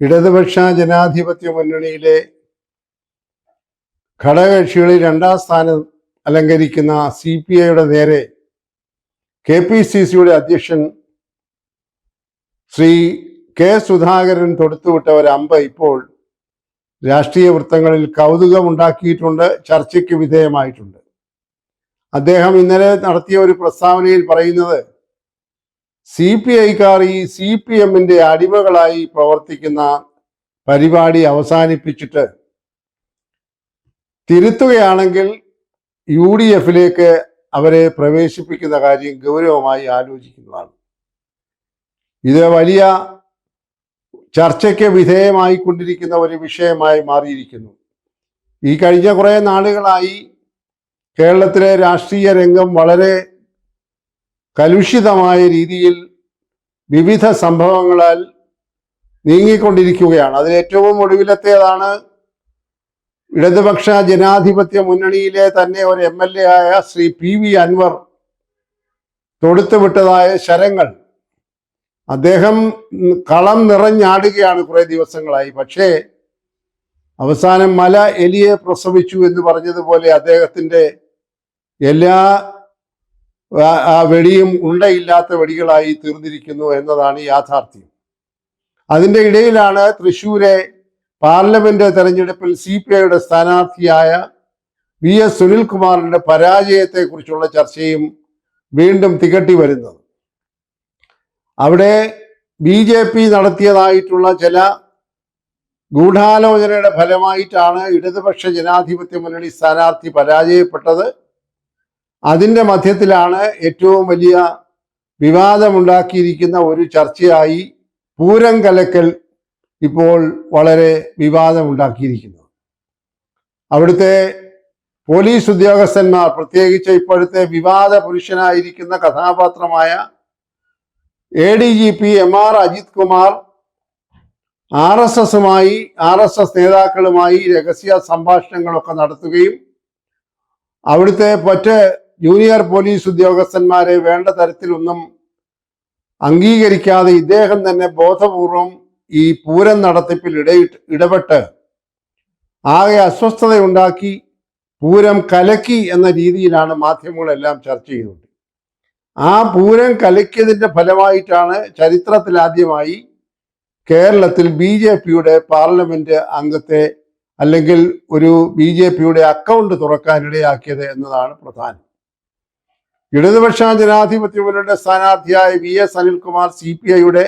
ഇടതുപക്ഷ ജനാധിപത്യ മുന്നണിയിലെ ഘടകകക്ഷികളിൽ രണ്ടാം സ്ഥാനം അലങ്കരിക്കുന്ന CPIയുടെ നേരെ KPCCയുടെ അധ്യക്ഷൻ ശ്രീ കെ സുധാകരൻ തൊടുത്തുവിട്ട ഒരു അമ്പ് ഇപ്പോൾ രാഷ്ട്രീയ വൃത്തങ്ങളിൽ കൗതുകമുണ്ടാക്കിയിട്ടുണ്ട്, ചർച്ചയ്ക്ക് വിധേയമായിട്ടുണ്ട്. അദ്ദേഹം ഇന്നലെ നടത്തിയ ഒരു പ്രസ്താവനയിൽ പറയുന്നത് CPIക്കാർ ഈ CPMന്റെ അടിമകളായി പ്രവർത്തിക്കുന്ന പരിപാടി അവസാനിപ്പിച്ചിട്ട് തിരുത്തുകയാണെങ്കിൽ UDFിലേക്ക് അവരെ പ്രവേശിപ്പിക്കുന്ന കാര്യം ഗൗരവമായി ആലോചിക്കുന്നതാണ്. ഇത് വലിയ ചർച്ചയ്ക്ക് വിധേയമായി കൊണ്ടിരിക്കുന്ന ഒരു വിഷയമായി മാറിയിരിക്കുന്നു. ഈ കഴിഞ്ഞ കുറേ നാളുകളായി കേരളത്തിലെ രാഷ്ട്രീയ രംഗം വളരെ കലുഷിതമായ രീതിയിൽ വിവിധ സംഭവങ്ങളാൽ നീങ്ങിക്കൊണ്ടിരിക്കുകയാണ്. അതിൽ ഏറ്റവും ഒടുവിലത്തേതാണ് ഇടതുപക്ഷ ജനാധിപത്യ മുന്നണിയിലെ തന്നെ ഒരു MLA ആയ ശ്രീ PV അൻവർ തൊടുത്തുവിട്ടതായ ശരങ്ങൾ. അദ്ദേഹം കളം നിറഞ്ഞാടുകയാണ് കുറെ ദിവസങ്ങളായി. പക്ഷേ അവസാനം മല എലിയെ പ്രസവിച്ചു എന്ന് പറഞ്ഞതുപോലെ അദ്ദേഹത്തിൻ്റെ എല്ലാ വെടിയും ഉണ്ടയില്ലാത്ത വെടികളായി തീർന്നിരിക്കുന്നു എന്നതാണ് യാഥാർത്ഥ്യം. അതിൻ്റെ ഇടയിലാണ് തൃശ്ശൂരെ പാർലമെന്റ് തെരഞ്ഞെടുപ്പിൽ CPIയുടെ സ്ഥാനാർത്ഥിയായ VS സുനിൽകുമാറിന്റെ പരാജയത്തെക്കുറിച്ചുള്ള ചർച്ചയും വീണ്ടും തികട്ടി വരുന്നത്. അവിടെ BJP നടത്തിയതായിട്ടുള്ള ചില ഗൂഢാലോചനയുടെ ഫലമായിട്ടാണ് ഇടതുപക്ഷ ജനാധിപത്യ മുന്നണി സ്ഥാനാർത്ഥി പരാജയപ്പെട്ടത്. അതിൻ്റെ മധ്യത്തിലാണ് ഏറ്റവും വലിയ വിവാദമുണ്ടാക്കിയിരിക്കുന്ന ഒരു ചർച്ചയായി പൂരം കലക്കൽ ഇപ്പോൾ വളരെ വിവാദമുണ്ടാക്കിയിരിക്കുന്നത്. അവിടുത്തെ പോലീസ് ഉദ്യോഗസ്ഥന്മാർ, പ്രത്യേകിച്ച് ഇപ്പോഴത്തെ വിവാദ പുരുഷനായിരിക്കുന്ന കഥാപാത്രമായ ADGP MR Ajith Kumar RSS നേതാക്കളുമായി രഹസ്യ സംഭാഷണങ്ങളൊക്കെ നടത്തുകയും അവിടുത്തെ മറ്റ് ജൂനിയർ പോലീസ് ഉദ്യോഗസ്ഥന്മാരെ വേണ്ട തരത്തിലൊന്നും അംഗീകരിക്കാതെ ഇദ്ദേഹം തന്നെ ബോധപൂർവം ഈ പൂരം നടത്തിപ്പിൽ ഇടപെട്ട് ആകെ അസ്വസ്ഥതയുണ്ടാക്കി പൂരം കലക്കി എന്ന രീതിയിലാണ് മാധ്യമങ്ങളെല്ലാം ചർച്ച ചെയ്യുന്നത്. ആ പൂരം കലക്കിയതിൻ്റെ ഫലമായിട്ടാണ് ചരിത്രത്തിലാദ്യമായി കേരളത്തിൽ BJPയുടെ പാർലമെന്റ് അംഗത്തെ അല്ലെങ്കിൽ ഒരു BJPയുടെ അക്കൗണ്ട് തുറക്കാനിടയാക്കിയത് എന്നതാണ് പ്രധാനം. ഇടതുപക്ഷ ജനാധിപത്യ മുന്നണിയുടെ സ്ഥാനാർത്ഥിയായ VS അനിൽകുമാർ CPIയുടെ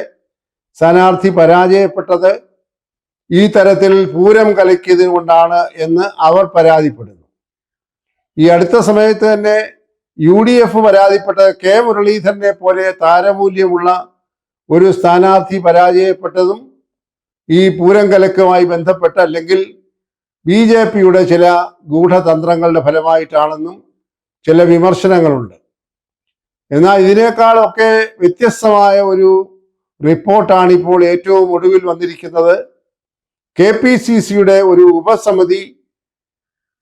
സ്ഥാനാർത്ഥി പരാജയപ്പെട്ടത് ഈ തരത്തിൽ പൂരം കലക്കിയത് കൊണ്ടാണ് എന്ന് അവർ പരാതിപ്പെടുന്നു. ഈ അടുത്ത സമയത്ത് തന്നെ UDF പരാതിപ്പെട്ടത് K മുരളീധരനെ പോലെ താരമൂല്യമുള്ള ഒരു സ്ഥാനാർത്ഥി പരാജയപ്പെട്ടതും ഈ പൂരം കലക്കുമായി ബന്ധപ്പെട്ട് അല്ലെങ്കിൽ BJPയുടെ ചില ഗൂഢതന്ത്രങ്ങളുടെ ഫലമായിട്ടാണെന്നും ചില വിമർശനങ്ങളുണ്ട്. എന്നാൽ ഇതിനേക്കാളൊക്കെ വ്യത്യസ്തമായ ഒരു റിപ്പോർട്ടാണ് ഇപ്പോൾ ഏറ്റവും ഒടുവിൽ വന്നിരിക്കുന്നത്. KPCCയുടെ ഒരു ഉപസമിതി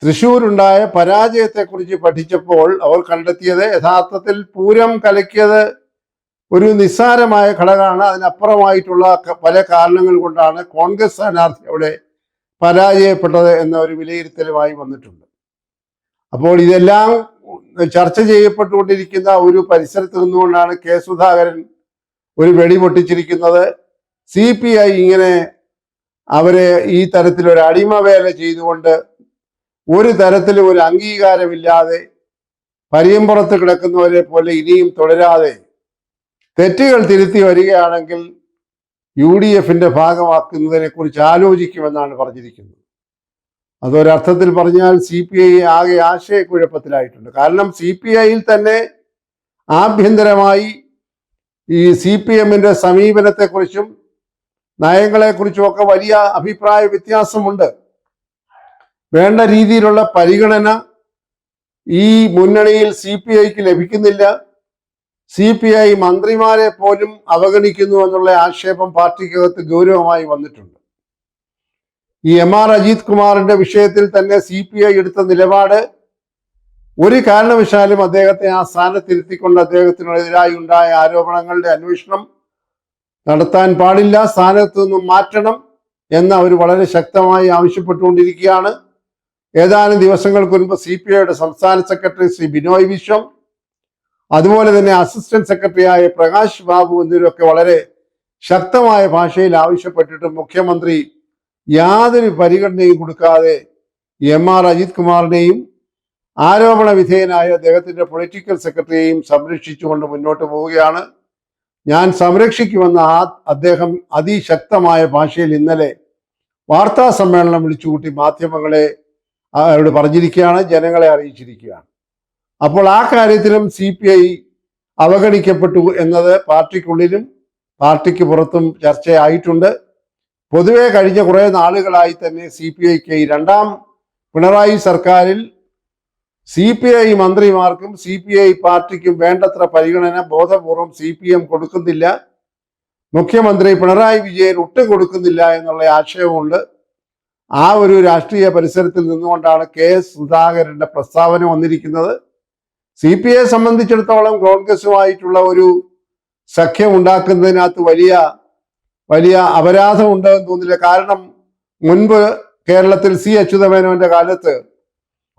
തൃശ്ശൂരുണ്ടായ പരാജയത്തെക്കുറിച്ച് പഠിച്ചപ്പോൾ അവർ കണ്ടെത്തിയത് യഥാർത്ഥത്തിൽ പൂരം കലക്കിയത് ഒരു നിസ്സാരമായ ഘടകമാണ്. അതിനപ്പുറമായിട്ടുള്ള പല കാരണങ്ങൾ കൊണ്ടാണ് കോൺഗ്രസ് സ്ഥാനാർത്ഥി അവിടെ പരാജയപ്പെട്ടത് എന്ന ഒരു വിലയിരുത്തലുമായി വന്നിട്ടുണ്ട്. അപ്പോൾ ഇതെല്ലാം ചർച്ച ചെയ്യപ്പെട്ടുകൊണ്ടിരിക്കുന്ന ഒരു പരിസരത്ത് നിന്നുകൊണ്ടാണ് K സുധാകരൻ ഒരു വെടി പൊട്ടിച്ചിരിക്കുന്നത്. CPI ഇങ്ങനെ അവരെ ഈ തരത്തിലൊരു അടിമവേല ചെയ്തുകൊണ്ട് ഒരു തരത്തിലും ഒരു അംഗീകാരമില്ലാതെ പരിയമ്പുറത്ത് കിടക്കുന്നവരെ പോലെ ഇനിയും തുടരാതെ തെറ്റുകൾ തിരുത്തി വരികയാണെങ്കിൽ UDFന്റെ ഭാഗമാക്കുന്നതിനെ കുറിച്ച് ആലോചിക്കുമെന്നാണ് പറഞ്ഞിരിക്കുന്നത്. അതൊരർത്ഥത്തിൽ പറഞ്ഞാൽ CPI ആകെ ആശയക്കുഴപ്പത്തിലായിട്ടുണ്ട്. കാരണം CPIയിൽ തന്നെ ആഭ്യന്തരമായി ഈ CPMന്റെ സമീപനത്തെക്കുറിച്ചും നയങ്ങളെക്കുറിച്ചും ഒക്കെ വലിയ അഭിപ്രായ വ്യത്യാസമുണ്ട്. വേണ്ട രീതിയിലുള്ള പരിഗണന ഈ മുന്നണിയിൽ CPIക്ക് ലഭിക്കുന്നില്ല. CPI മന്ത്രിമാരെ പോലും അവഗണിക്കുന്നു എന്നുള്ള ആക്ഷേപം പാർട്ടിക്കകത്ത് ഗൗരവമായി വന്നിട്ടുണ്ട്. ഈ MR അജിത് കുമാറിന്റെ വിഷയത്തിൽ തന്നെ CPI എടുത്ത നിലപാട് ഒരു കാരണവശാലും അദ്ദേഹത്തെ ആ സ്ഥാനത്തിരുത്തിക്കൊണ്ട് അദ്ദേഹത്തിനെതിരായി ഉണ്ടായ ആരോപണങ്ങളുടെ അന്വേഷണം നടത്താൻ പാടില്ല, സ്ഥാനത്തു നിന്നും മാറ്റണം, എന്ന് അവർ വളരെ ശക്തമായി ആവശ്യപ്പെട്ടുകൊണ്ടിരിക്കുകയാണ്. ഏതാനും ദിവസങ്ങൾക്ക് മുൻപ് CPIയുടെ സംസ്ഥാന സെക്രട്ടറി ശ്രീ ബിനോയ് വിശ്വം, അതുപോലെ തന്നെ അസിസ്റ്റന്റ് സെക്രട്ടറിയായ പ്രകാശ് ബാബു എന്നിവരൊക്കെ വളരെ ശക്തമായ ഭാഷയിൽ ആവശ്യപ്പെട്ടിട്ട് മുഖ്യമന്ത്രി യാതൊരു പരിഗണനയും കൊടുക്കാതെ MR അജിത് കുമാറിനെയും ആരോപണ വിധേയനായ അദ്ദേഹത്തിന്റെ പൊളിറ്റിക്കൽ സെക്രട്ടറിയെയും സംരക്ഷിച്ചുകൊണ്ട് മുന്നോട്ട് പോവുകയാണ്. ഞാൻ സംരക്ഷിക്കുമെന്ന അദ്ദേഹം അതിശക്തമായ ഭാഷയിൽ ഇന്നലെ വാർത്താ സമ്മേളനം വിളിച്ചുകൂട്ടി മാധ്യമങ്ങളെ അവരോട് പറഞ്ഞിരിക്കുകയാണ്, ജനങ്ങളെ അറിയിച്ചിരിക്കുകയാണ്. അപ്പോൾ ആ കാര്യത്തിലും CPI അവഗണിക്കപ്പെട്ടു എന്നത് പാർട്ടിക്കുള്ളിലും പാർട്ടിക്ക് പുറത്തും ചർച്ചയായിട്ടുണ്ട്. പൊതുവെ കഴിഞ്ഞ കുറേ നാളുകളായി തന്നെ CPIക്ക് രണ്ടാം പിണറായി സർക്കാരിൽ CPI മന്ത്രിമാർക്കും CPI പാർട്ടിക്കും വേണ്ടത്ര പരിഗണന ബോധപൂർവം CPM കൊടുക്കുന്നില്ല, മുഖ്യമന്ത്രി പിണറായി വിജയൻ ഒട്ടും കൊടുക്കുന്നില്ല എന്നുള്ള ആശയമുണ്ട്. ആ ഒരു രാഷ്ട്രീയ പരിസരത്തിൽ നിന്നുകൊണ്ടാണ് KS സുധാകരന്റെ പ്രസ്താവന വന്നിരിക്കുന്നത്. CPIയെ സംബന്ധിച്ചിടത്തോളം കോൺഗ്രസുമായിട്ടുള്ള ഒരു സഖ്യം ഉണ്ടാക്കുന്നതിനകത്ത് വലിയ അപരാധം ഉണ്ടെന്ന് തോന്നില്ല. കാരണം മുൻപ് കേരളത്തിൽ C അച്യുതമേനോന്റെ കാലത്ത്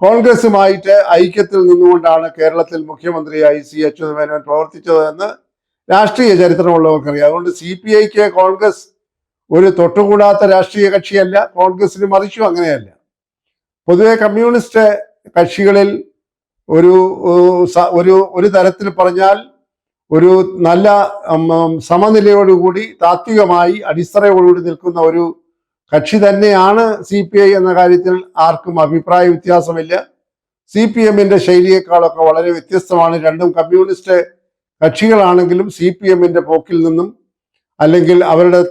കോൺഗ്രസുമായിട്ട് ഐക്യത്തിൽ നിന്നുകൊണ്ടാണ് കേരളത്തിൽ മുഖ്യമന്ത്രിയായി C അച്യുതമേനോൻ പ്രവർത്തിച്ചതെന്ന് രാഷ്ട്രീയ ചരിത്രമുള്ളവർക്കറിയാം. അതുകൊണ്ട് CPIക്ക് കോൺഗ്രസ് ഒരു തൊട്ടുകൂടാത്ത രാഷ്ട്രീയ കക്ഷിയല്ല, കോൺഗ്രസിന് മറിച്ചും അങ്ങനെയല്ല. പൊതുവെ കമ്മ്യൂണിസ്റ്റ് കക്ഷികളിൽ ഒരു തരത്തിൽ പറഞ്ഞാൽ ഒരു നല്ല സമനിലയോടുകൂടി താത്വികമായി അടിത്തറയോടുകൂടി നിൽക്കുന്ന ഒരു കക്ഷി തന്നെയാണ് CPI എന്ന കാര്യത്തിൽ ആർക്കും അഭിപ്രായ വ്യത്യാസമില്ല. CPMന്റെ ശൈലിയേക്കാളൊക്കെ വളരെ വ്യത്യസ്തമാണ്. രണ്ടും കമ്മ്യൂണിസ്റ്റ് കക്ഷികളാണെങ്കിലും CPMന്റെ പോക്കിൽ നിന്നും അല്ലെങ്കിൽ അവരുടെ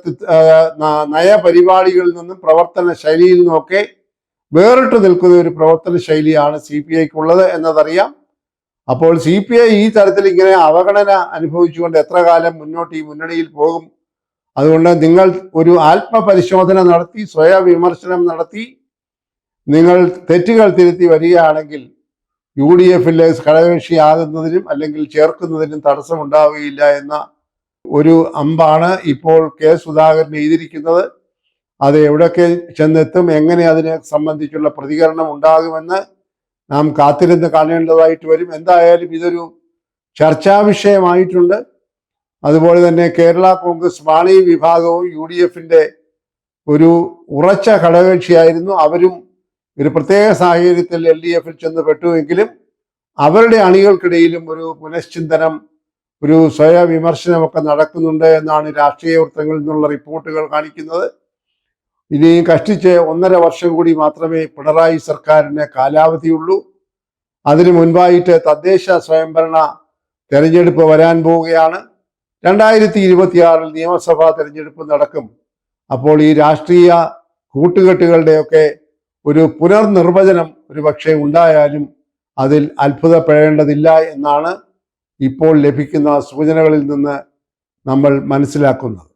നയപരിപാടികളിൽ നിന്നും പ്രവർത്തന ശൈലിയിൽ നിന്നുമൊക്കെ വേറിട്ട് നിൽക്കുന്ന ഒരു പ്രവർത്തന ശൈലിയാണ് CPIക്കുള്ളത് എന്നതറിയാം. അപ്പോൾ CPI ഈ തരത്തിൽ ഇങ്ങനെ അവഗണന അനുഭവിച്ചുകൊണ്ട് എത്ര കാലം മുന്നോട്ട് ഈ മുന്നണിയിൽ പോകും? അതുകൊണ്ട് നിങ്ങൾ ഒരു ആത്മപരിശോധന നടത്തി സ്വയം വിമർശനം നടത്തി നിങ്ങൾ തെറ്റുകൾ തിരുത്തി വരികയാണെങ്കിൽ UDFിലെ ഘടകകക്ഷിയാകുന്നതിനും അല്ലെങ്കിൽ ചേർക്കുന്നതിനും തടസ്സമുണ്ടാവുകയില്ല എന്ന ഒരു അമ്പാണ് ഇപ്പോൾ സുധാകരൻ എഴുതിയിരിക്കുന്നത്. അത് എവിടെയൊക്കെ ചെന്നെത്തും, എങ്ങനെ അതിനെ സംബന്ധിച്ചുള്ള പ്രതികരണം ഉണ്ടാകുമെന്ന് നാം കാത്തിരുന്ന് കാണേണ്ടതായിട്ട് വരും. എന്തായാലും ഇതൊരു ചർച്ചാ വിഷയമായിട്ടുണ്ട്. അതുപോലെ തന്നെ കേരള കോൺഗ്രസ് മാണി വിഭാഗവും UDFിന്റെ ഒരു ഉറച്ച ഘടകകക്ഷിയായിരുന്നു. അവരും ഒരു പ്രത്യേക സാഹചര്യത്തിൽ LDFിൽ ചെന്ന് പെട്ടുവെങ്കിലും അവരുടെ അണികൾക്കിടയിലും ഒരു പുനശ്ചിന്തനം, ഒരു സ്വയം വിമർശനമൊക്കെ നടക്കുന്നുണ്ട് എന്നാണ് രാഷ്ട്രീയ വൃത്തങ്ങളിൽ നിന്നുള്ള റിപ്പോർട്ടുകൾ കാണിക്കുന്നത്. ഇനിയും കഷ്ടിച്ച് 1.5 വർഷം കൂടി മാത്രമേ പിണറായി സർക്കാരിന് കാലാവധിയുള്ളൂ. അതിനു മുൻപായിട്ട് തദ്ദേശ സ്വയംഭരണ തെരഞ്ഞെടുപ്പ് വരാൻ പോവുകയാണ്. 2026 നിയമസഭാ തെരഞ്ഞെടുപ്പ് നടക്കും. അപ്പോൾ ഈ രാഷ്ട്രീയ കൂട്ടുകെട്ടുകളുടെയൊക്കെ ഒരു പുനർനിർവചനം ഒരു പക്ഷേ ഉണ്ടായാലും അതിൽ അത്ഭുതപ്പെടേണ്ടതില്ല എന്നാണ് ഇപ്പോൾ ലഭിക്കുന്ന സൂചനകളിൽ നിന്ന് നമ്മൾ മനസ്സിലാക്കുന്നത്.